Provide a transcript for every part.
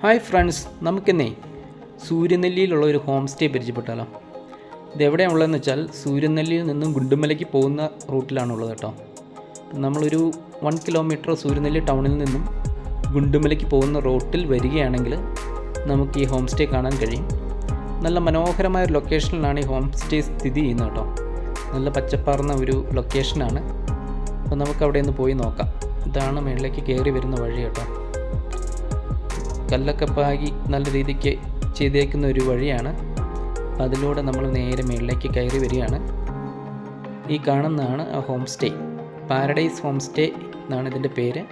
Hi friends, നമുക്കിന്നേ സൂര്യനെല്ലിയിലുള്ള ഒരു home stay പരിചയപ്പെട്ടാലോ. ഇതെവിടെയാണ് ഉള്ളതെന്ന് വെച്ചാൽ സൂര്യനെല്ലിയിൽ നിന്നും ഗുണ്ടുമലയ്ക്ക് പോകുന്ന റൂട്ടിലാണുള്ളത് കേട്ടോ. നമ്മളൊരു 1 കിലോമീറ്റർ സൂര്യനെല്ലി ടൗണിൽ നിന്നും ഗുണ്ടുമലയ്ക്ക് പോകുന്ന റൂട്ടിൽ വരികയാണെങ്കിൽ നമുക്ക് ഈ ഹോം സ്റ്റേ കാണാൻ കഴിയും. നല്ല മനോഹരമായ ഒരു ലൊക്കേഷനിലാണ് ഈ ഹോം സ്റ്റേ സ്ഥിതി ചെയ്യുന്നത് കേട്ടോ. നല്ല പച്ചപ്പാർന്ന ഒരു ലൊക്കേഷനാണ്. അപ്പോൾ നമുക്ക് അവിടെ നിന്ന് പോയി നോക്കാം. ഇതാണ് മുകളിലേക്ക് കയറി വരുന്ന വഴി കേട്ടോ. കല്ലൊക്കെ പാകി നല്ല രീതിക്ക് ചെയ്തേക്കുന്ന ഒരു വഴിയാണ്. അതിലൂടെ നമ്മൾ നേരെ മുകളിലേക്ക് കയറി വരികയാണ്. ഈ കാണുന്നതാണ് ആ home stay. Paradise home stay എന്നാണ് ഇതിൻ്റെ പേര്.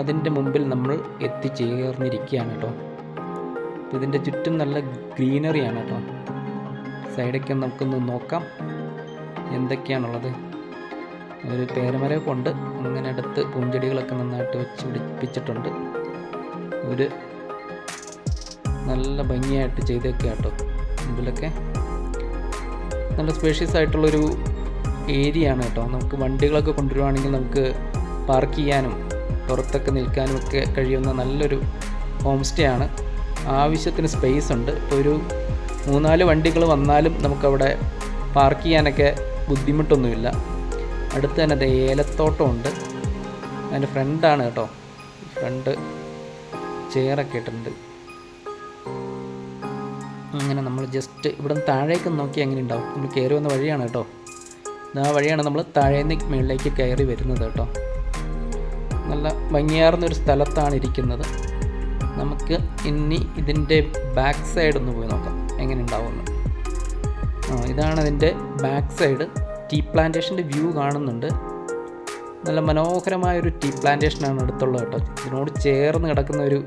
അതിൻ്റെ മുമ്പിൽ നമ്മൾ എത്തിച്ചേർന്നിരിക്കുകയാണ് കേട്ടോ. ഇതിൻ്റെ ചുറ്റും നല്ല ഗ്രീനറിയാണ് കേട്ടോ. സൈഡൊക്കെ നമുക്കൊന്ന് നോക്കാം എന്തൊക്കെയാണുള്ളത്. ഒരു പേരമരമൊക്കെ ഉണ്ട്. അങ്ങനെ അടുത്ത് പൂഞ്ചെടികളൊക്കെ നന്നായിട്ട് വെച്ച് പിടിപ്പിച്ചിട്ടുണ്ട്. ഒരു നല്ല ഭംഗിയായിട്ട് ചെയ്തേക്കുക കേട്ടോ. മുമ്പിലൊക്കെ നല്ല സ്പേഷ്യസ് ആയിട്ടുള്ളൊരു ഏരിയ ആണ് കേട്ടോ. നമുക്ക് വണ്ടികളൊക്കെ കൊണ്ടുവരുവാണെങ്കിൽ നമുക്ക് പാർക്ക് ചെയ്യാനും പുറത്തൊക്കെ നിൽക്കാനും ഒക്കെ കഴിയുന്ന നല്ലൊരു ഹോം സ്റ്റേ ആണ്. ആവശ്യത്തിന് സ്പേസ് ഉണ്ട്. ഇപ്പോൾ ഒരു 3-4 വണ്ടികൾ വന്നാലും നമുക്കവിടെ പാർക്ക് ചെയ്യാനൊക്കെ ബുദ്ധിമുട്ടൊന്നുമില്ല. അടുത്ത് തന്നെ അത് ഏലത്തോട്ടമുണ്ട്. അതിൻ്റെ ഫ്രണ്ടാണ് കേട്ടോ. ഫ്രണ്ട് ചെയറൊക്കെ ഇട്ടിട്ടുണ്ട്. അങ്ങനെ നമ്മൾ ജസ്റ്റ് ഇവിടെ നിന്ന് താഴേക്ക് നോക്കി എങ്ങനെ ഉണ്ടാവും. നമ്മൾ കയറി വന്ന വഴിയാണ് കേട്ടോ. ആ വഴിയാണ് നമ്മൾ താഴേന്ന് മുകളിലേക്ക് കയറി വരുന്നത് കേട്ടോ. നല്ല ഭംഗിയാർന്നൊരു സ്ഥലത്താണ് ഇരിക്കുന്നത്. നമുക്ക് ഇനി ഇതിൻ്റെ ബാക്ക് സൈഡ് ഒന്ന് പോയി നോക്കാം എങ്ങനെ ഉണ്ടാവുമെന്ന്. ഇതാണ് അതിൻ്റെ ബാക്ക് സൈഡ്. ടീ പ്ലാന്റേഷൻ്റെ വ്യൂ കാണുന്നുണ്ട്. നല്ല മനോഹരമായൊരു ടീ പ്ലാന്റേഷനാണ് അടുത്തുള്ളത് കേട്ടോ. ഇതിനോട് ചേർന്ന് കിടക്കുന്ന ഒരു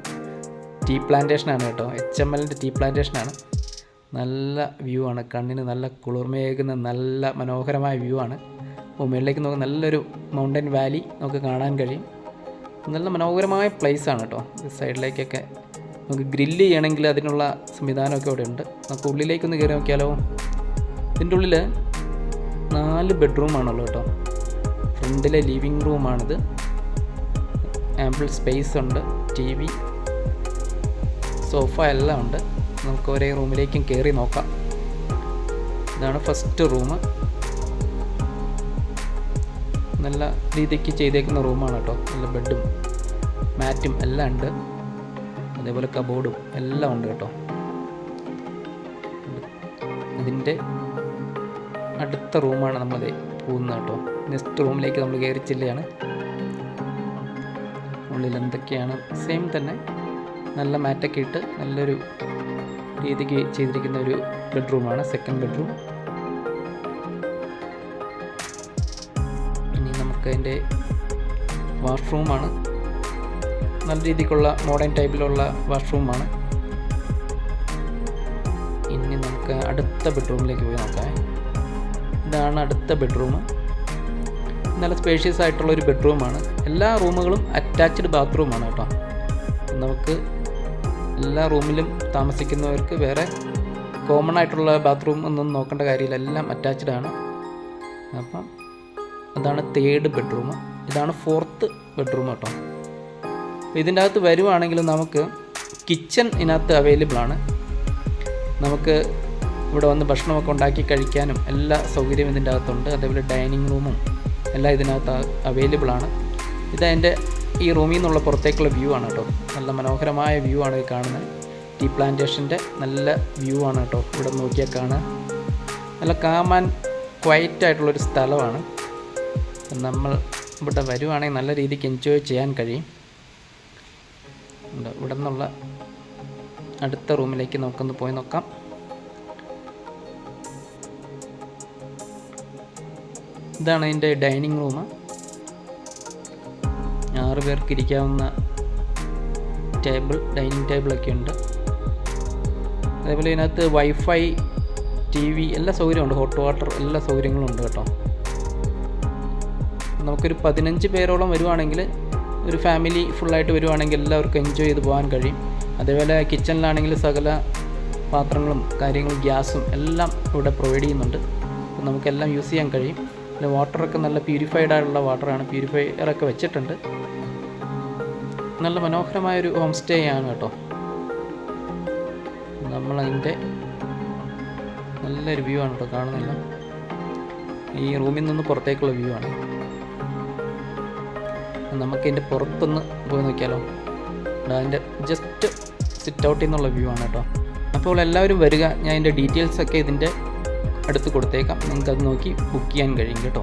ടീ പ്ലാന്റേഷനാണ് കേട്ടോ. HMLൻ്റെ ടീ പ്ലാന്റേഷനാണ്. നല്ല വ്യൂ ആണ്. കണ്ണിന് നല്ല കുളിർമയേകുന്ന നല്ല മനോഹരമായ വ്യൂ ആണ്. മുകളിലേക്ക് നോക്കുക നല്ലൊരു മൗണ്ടൻ വാലി നമുക്ക് കാണാൻ കഴിയും. നല്ല മനോഹരമായ പ്ലേസ് ആണ് കേട്ടോ. സൈഡിലേക്കൊക്കെ നമുക്ക് ഗ്രില്ല് ചെയ്യണമെങ്കിൽ അതിനുള്ള സംവിധാനമൊക്കെ ഇവിടെ ഉണ്ട്. നമുക്ക് ഉള്ളിലേക്കൊന്ന് കയറി നോക്കിയാലോ. ഇതിൻ്റെ ഉള്ളിൽ 4 ബെഡ്റൂമാണുള്ളത് കേട്ടോ. ഫ്രണ്ടിലെ ലിവിങ് റൂമാണിത്. ആമ്പിൾ സ്പേസ് ഉണ്ട്. TV, സോഫ എല്ലാം ഉണ്ട്. നമുക്ക് ഒരേ റൂമിലേക്കും കയറി നോക്കാം. ഇതാണ് ഫസ്റ്റ് റൂം. നല്ല രീതിക്ക് ചെയ്തേക്കുന്ന റൂമാണ് കേട്ടോ. നല്ല ബെഡും മാറ്റും എല്ലാം ഉണ്ട്. അതേപോലെ കബോർഡും എല്ലാം ഉണ്ട് കേട്ടോ. ഇതിൻ്റെ അടുത്ത റൂമാണ് നമ്മൾ പോകുന്നത് കേട്ടോ. നെക്സ്റ്റ് റൂമിലേക്ക് നമ്മൾ കയറി ചെല്ലുകയാണ്. ഉള്ളിൽ എന്തൊക്കെയാണ് സെയിം തന്നെ നല്ല മാറ്റൊക്കെ ഇട്ട് നല്ലൊരു രീതിക്ക് ചെയ്തിരിക്കുന്ന ഒരു ബെഡ്റൂമാണ്. Second bedroom. ഇനി നമുക്ക് അതിൻ്റെ വാഷ്റൂമാണ്. നല്ല രീതിക്കുള്ള മോഡേൺ ടൈപ്പിലുള്ള വാഷ്റൂമാണ്. ഇനി നമുക്ക് അടുത്ത ബെഡ്റൂമിലേക്ക് പോയി നോക്കാം. ഇതാണ് അടുത്ത ബെഡ്റൂം. നല്ല സ്പേഷ്യസ് ആയിട്ടുള്ളൊരു ബെഡ്റൂമാണ്. എല്ലാ റൂമുകളും അറ്റാച്ച്ഡ് ബാത്റൂമാണ് കേട്ടോ. നമുക്ക് എല്ലാ റൂമിലും താമസിക്കുന്നവർക്ക് വേറെ കോമൺ ആയിട്ടുള്ള ബാത്റൂം ഒന്നും നോക്കേണ്ട കാര്യമില്ല. എല്ലാം അറ്റാച്ച്ഡ് ആണ്. അപ്പം അതാണ് തേർഡ് ബെഡ്റൂം. ഇതാണ് ഫോർത്ത് ബെഡ്റൂം കേട്ടോ. അപ്പോൾ ഇതിൻ്റെ അകത്ത് വരുവാണെങ്കിൽ നമുക്ക് കിച്ചൺ ഇതിനകത്ത് അവൈലബിൾ ആണ്. നമുക്ക് ഇവിടെ വന്ന് ഭക്ഷണമൊക്കെ ഉണ്ടാക്കി കഴിക്കാനും എല്ലാ സൗകര്യവും ഇതിൻ്റെ അകത്തുണ്ട്. അതേപോലെ ഡൈനിങ് റൂമും എല്ലാം ഇതിനകത്ത് അവൈലബിൾ ആണ്. ഇതതിൻ്റെ ഈ റൂമിൽ നിന്നുള്ള പുറത്തേക്കുള്ള വ്യൂ ആണ് കേട്ടോ. നല്ല മനോഹരമായ വ്യൂ ആണ് ഈ കാണുന്നത്. ടീ പ്ലാന്റേഷൻ്റെ നല്ല വ്യൂ ആണ് കേട്ടോ. ഇവിടെ നോക്കിയാൽ കാണുക. നല്ല കാം ആൻഡ് ക്വയറ്റ് ആയിട്ടുള്ളൊരു സ്ഥലമാണ്. നമ്മൾ ഇവിടെ വരുവാണെങ്കിൽ നല്ല രീതിക്ക് എൻജോയ് ചെയ്യാൻ കഴിയും. ഇവിടെ നിന്നുള്ള അടുത്ത റൂമിലേക്ക് നമുക്കൊന്ന് പോയി നോക്കാം. ഇതാണ് അതിൻ്റെ ഡൈനിങ് റൂം. 6 പേർക്ക് ഇരിക്കാവുന്ന ഡൈനിങ് ടേബിളൊക്കെ ഉണ്ട്. അതേപോലെ ഇതിനകത്ത് വൈഫൈ, TV എല്ലാ സൗകര്യമുണ്ട്. ഹോട്ട് വാട്ടർ എല്ലാ സൗകര്യങ്ങളും ഉണ്ട് കേട്ടോ. നമുക്കൊരു 15 പേരോളം വരുവാണെങ്കിൽ, ഒരു ഫാമിലി ഫുള്ളായിട്ട് വരുവാണെങ്കിൽ എല്ലാവർക്കും എൻജോയ് ചെയ്ത് പോകാൻ കഴിയും. അതേപോലെ കിച്ചണിലാണെങ്കിൽ സകല പാത്രങ്ങളും കാര്യങ്ങളും ഗ്യാസും എല്ലാം ഇവിടെ പ്രൊവൈഡ് ചെയ്യുന്നുണ്ട്. അപ്പോൾ നമുക്കെല്ലാം യൂസ് ചെയ്യാൻ കഴിയും. പിന്നെ വാട്ടറൊക്കെ നല്ല പ്യൂരിഫൈഡ് ആയിട്ടുള്ള വാട്ടറാണ്. പ്യൂരിഫയറൊക്കെ വെച്ചിട്ടുണ്ട്. നല്ല മനോഹരമായൊരു ഹോം സ്റ്റേ ആണ് കേട്ടോ. നമ്മളതിൻ്റെ നല്ലൊരു വ്യൂ ആണ് കേട്ടോ കാണുന്നില്ല. ഈ റൂമിൽ നിന്ന് പുറത്തേക്കുള്ള വ്യൂ ആണ്. നമുക്കതിൻ്റെ പുറത്തൊന്ന് പോയി നോക്കിയാലോ. അതിൻ്റെ ജസ്റ്റ് സിറ്റ് ഔട്ടിൽ നിന്നുള്ള വ്യൂ ആണ് കേട്ടോ. അപ്പോൾ എല്ലാവരും വരിക. ഞാൻ അതിൻ്റെ ഡീറ്റെയിൽസൊക്കെ ഇതിൻ്റെ അടുത്ത് കൊടുത്തേക്കാം. നിങ്ങൾക്കത് നോക്കി ബുക്ക് ചെയ്യാൻ കഴിയും കേട്ടോ.